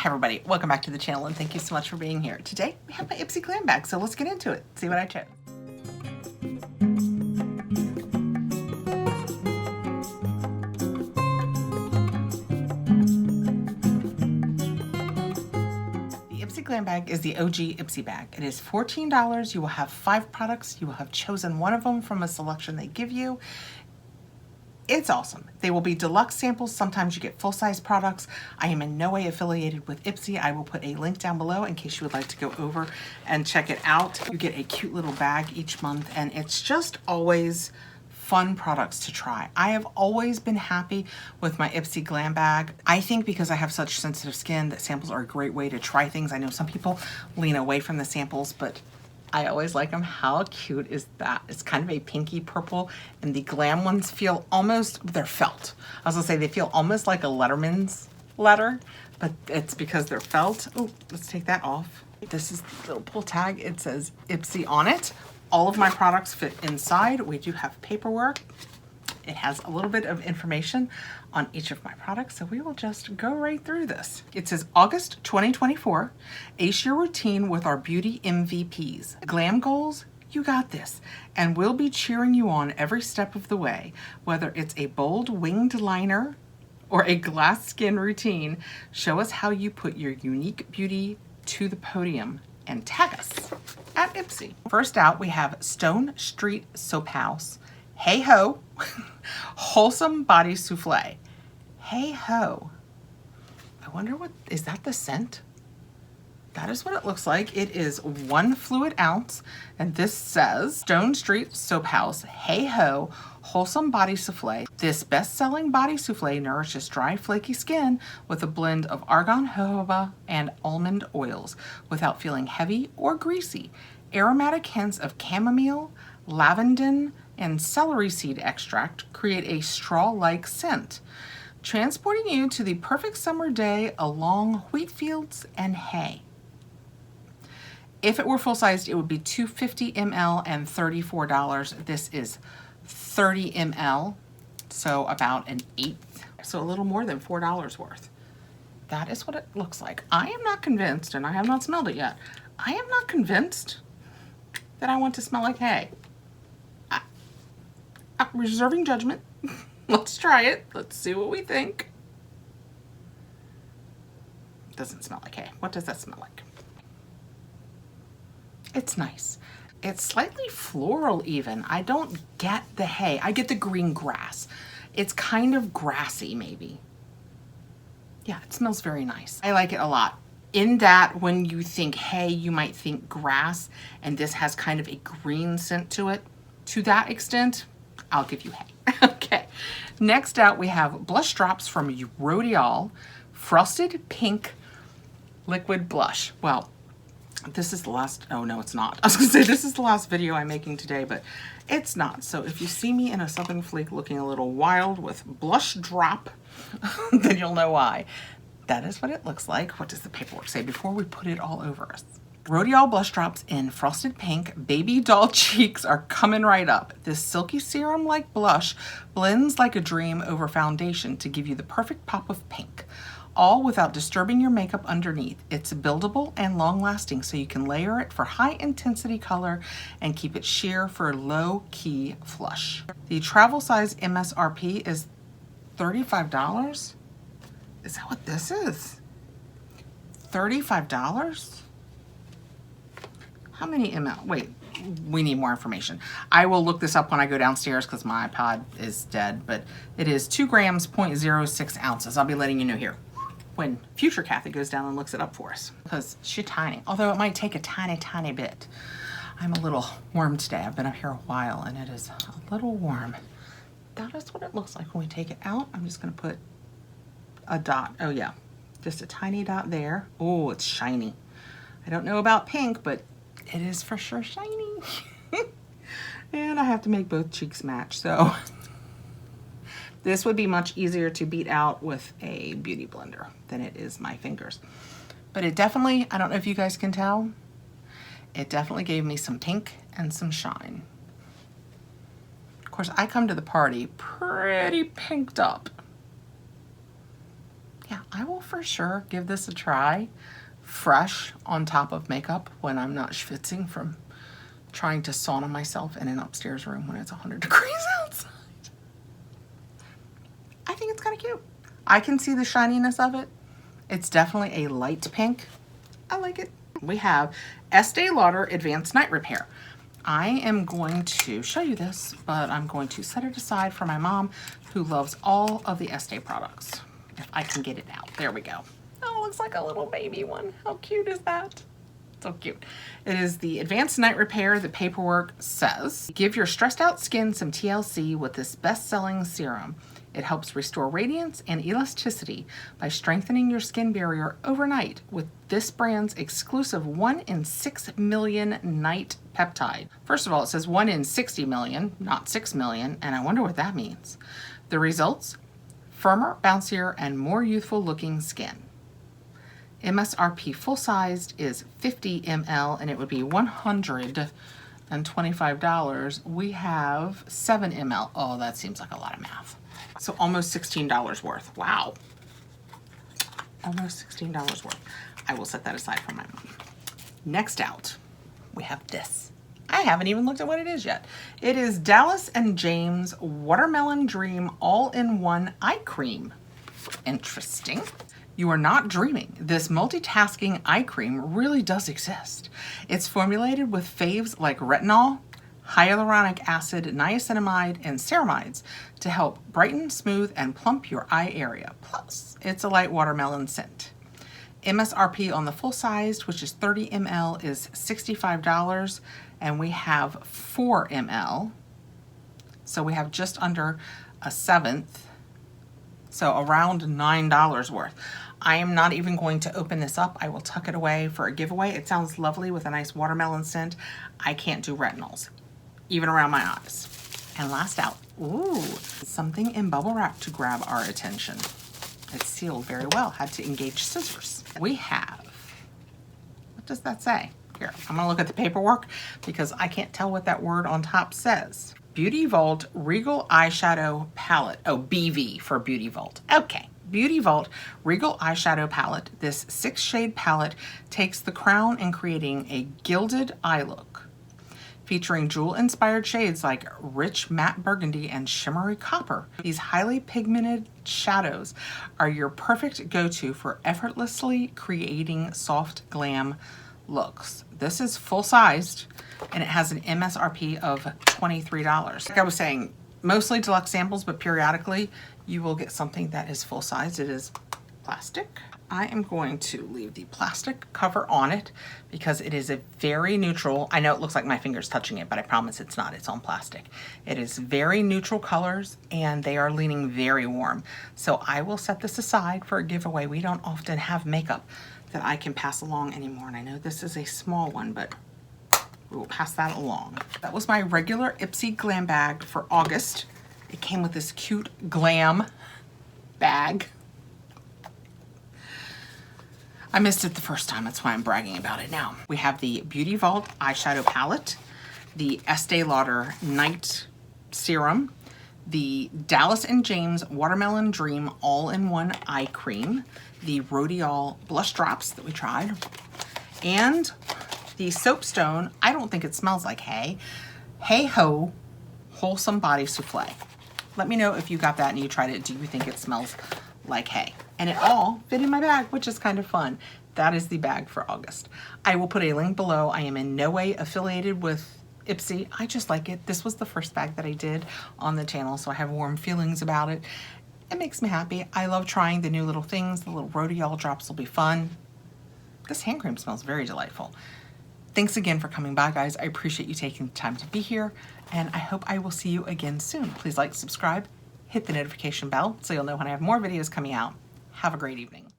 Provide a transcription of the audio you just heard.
Hi everybody, welcome back to the channel and thank you so much for being here. Today we have my Ipsy Glam Bag, so let's get into it, see what I chose. The Ipsy Glam Bag is the OG Ipsy bag. It is $14. You will have 5 products. You will have chosen one of them from a selection they give you. It's awesome. They will be deluxe samples. Sometimes you get full-size products. I am in no way affiliated with Ipsy. I will put a link down below in case you would like to go over and check it out. You get a cute little bag each month, and it's just always fun products to try. I have always been happy with my Ipsy Glam Bag. I think because I have such sensitive skin that samples are a great way to try things. I know some people lean away from the samples, but I always like them. How cute is that? It's kind of a pinky purple, and the glam ones feel almost, they're felt. I was gonna say they feel almost like a Letterman's letter, but it's because they're felt. Oh, let's take that off. This is the little pull tag. It says Ipsy on it. All of my products fit inside. We do have paperwork. It has a little bit of information on each of my products, so we will just go right through this. It says August 2024, ace your routine with our beauty MVPs. Glam goals, you got this, and we'll be cheering you on every step of the way. Whether it's a bold winged liner or a glass skin routine, show us how you put your unique beauty to the podium and tag us at Ipsy. First out, we have Stone Street Soap House. Hey Ho, Wholesome Body Souffle. Hey Ho. I wonder what, is that the scent? That is what it looks like. It is 1 fluid ounce, and this says Stone Street Soap House, Hey Ho, Wholesome Body Souffle. This best-selling body souffle nourishes dry, flaky skin with a blend of argan, jojoba, and almond oils without feeling heavy or greasy. Aromatic hints of chamomile, lavender, and celery seed extract create a straw-like scent, transporting you to the perfect summer day along wheat fields and hay. If it were full-sized, it would be 250 ml and $34. This is 30 ml, so about an eighth, so a little more than $4 worth. That is what it looks like. I am not convinced, and I have not smelled it yet, I am not convinced that I want to smell like hay. Reserving judgment. Let's try it. Let's see what we think. Doesn't smell like hay. What does that smell like? It's nice. It's slightly floral even. I don't get the hay. I get the green grass. It's kind of grassy maybe. Yeah, it smells very nice. I like it a lot. In that when you think hay, you might think grass, and this has kind of a green scent to it. To that extent, I'll give you hay. Okay, next out we have blush drops from Rodial, Frosted Pink Liquid Blush. Well, this is the last, oh no it's not. I was gonna say this is the last video I'm making today, but it's not. So if you see me in a Southern Fleek looking a little wild with blush drop, then you'll know why. That is what it looks like. What does the paperwork say before we put it all over us? Rodial blush drops in Frosted Pink. Baby doll cheeks are coming right up. This silky serum-like blush blends like a dream over foundation to give you the perfect pop of pink, all without disturbing your makeup underneath. It's buildable and long-lasting, so you can layer it for high-intensity color and keep it sheer for low-key flush. The travel size MSRP is $35. Is that what this is? $35? How many ml? Wait, we need more information. I will look this up when I go downstairs because my iPod is dead, but it is 2 grams, 0.06 ounces. I'll be letting you know here when future Kathy goes down and looks it up for us because she's tiny. Although it might take a tiny, tiny bit. I'm a little warm today. I've been up here a while and it is a little warm. That is what it looks like when we take it out. I'm just gonna put a dot. Oh yeah, just a tiny dot there. Oh, it's shiny. I don't know about pink, but it is for sure shiny. And I have to make both cheeks match, so this would be much easier to beat out with a beauty blender than it is my fingers. But it definitely, I don't know if you guys can tell, it definitely gave me some pink and some shine. Of course, I come to the party pretty pinked up. Yeah, I will for sure give this a try fresh on top of makeup when I'm not schwitzing from trying to sauna myself in an upstairs room when it's 100 degrees outside. I think it's kind of cute. I can see the shininess of it. It's definitely a light pink. I like it. We have Este Lauder Advanced Night Repair. I am going to show you this, but I'm going to set it aside for my mom who loves all of the Este products. If I can get it out. There we go. Oh, it looks like a little baby one. How cute is that? So cute. It is the Advanced Night Repair. The paperwork says, give your stressed out skin some TLC with this best-selling serum. It helps restore radiance and elasticity by strengthening your skin barrier overnight with this brand's exclusive 1 in 6 million night peptide. First of all, it says 1 in 60 million, not 6 million, and I wonder what that means. The results? Firmer, bouncier, and more youthful looking skin. MSRP full-sized is 50 ml and it would be $125. We have 7 ml. Oh, that seems like a lot of math. So almost $16 worth. Wow. Almost $16 worth. I will set that aside for my mom. Next out, we have this. I haven't even looked at what it is yet. It is Dallas & James Watermelon Dream All-in-One Eye Cream. Interesting. You are not dreaming. This multitasking eye cream really does exist. It's formulated with faves like retinol, hyaluronic acid, niacinamide, and ceramides to help brighten, smooth, and plump your eye area. Plus, it's a light watermelon scent. MSRP on the full-sized, which is 30 ml, is $65, and we have 4 ml. So we have just under a seventh, so around $9 worth. I am not even going to open this up. I will tuck it away for a giveaway. It sounds lovely with a nice watermelon scent. I can't do retinols, even around my eyes. And last out, ooh, something in bubble wrap to grab our attention. It's sealed very well. Had to engage scissors. We have, what does that say? Here, I'm gonna look at the paperwork because I can't tell what that word on top says. Beauty Vault Regal Eyeshadow Palette. Oh, BV for Beauty Vault. Okay. Beauty Vault Regal Eyeshadow Palette. This 6-shade palette takes the crown in creating a gilded eye look, featuring jewel-inspired shades like rich matte burgundy and shimmery copper. These highly pigmented shadows are your perfect go-to for effortlessly creating soft glam looks. This is full-sized and it has an MSRP of $23. Like I was saying, mostly deluxe samples, but periodically you will get something that is full-size. It is plastic. I am going to leave the plastic cover on it because it is a very neutral, I know it looks like my finger's touching it, but I promise it's not, it's on plastic. It is very neutral colors and they are leaning very warm. So I will set this aside for a giveaway. We don't often have makeup that I can pass along anymore. And I know this is a small one, but we will pass that along. That was my regular Ipsy Glam Bag for August. It came with this cute glam bag. I missed it the first time, that's why I'm bragging about it now. We have the Beauty Vault Eyeshadow Palette, the Este Lauder Night Serum, the Dallas & James Watermelon Dream All-in-One Eye Cream, the Rodial Blush Drops that we tried, and the Soapstone, I don't think it smells like hay, Hey Ho Wholesome Body Souffle. Let me know if you got that and you tried it. Do you think it smells like hay? And it all fit in my bag, which is kind of fun. That is the bag for August. I will put a link below. I am in no way affiliated with Ipsy. I just like it. This was the first bag that I did on the channel, so I have warm feelings about it. It makes me happy. I love trying the new little things. The little Rodial drops will be fun. This hand cream smells very delightful. Thanks again for coming by, guys. I appreciate you taking the time to be here, and I hope I will see you again soon. Please like, subscribe, hit the notification bell so you'll know when I have more videos coming out. Have a great evening.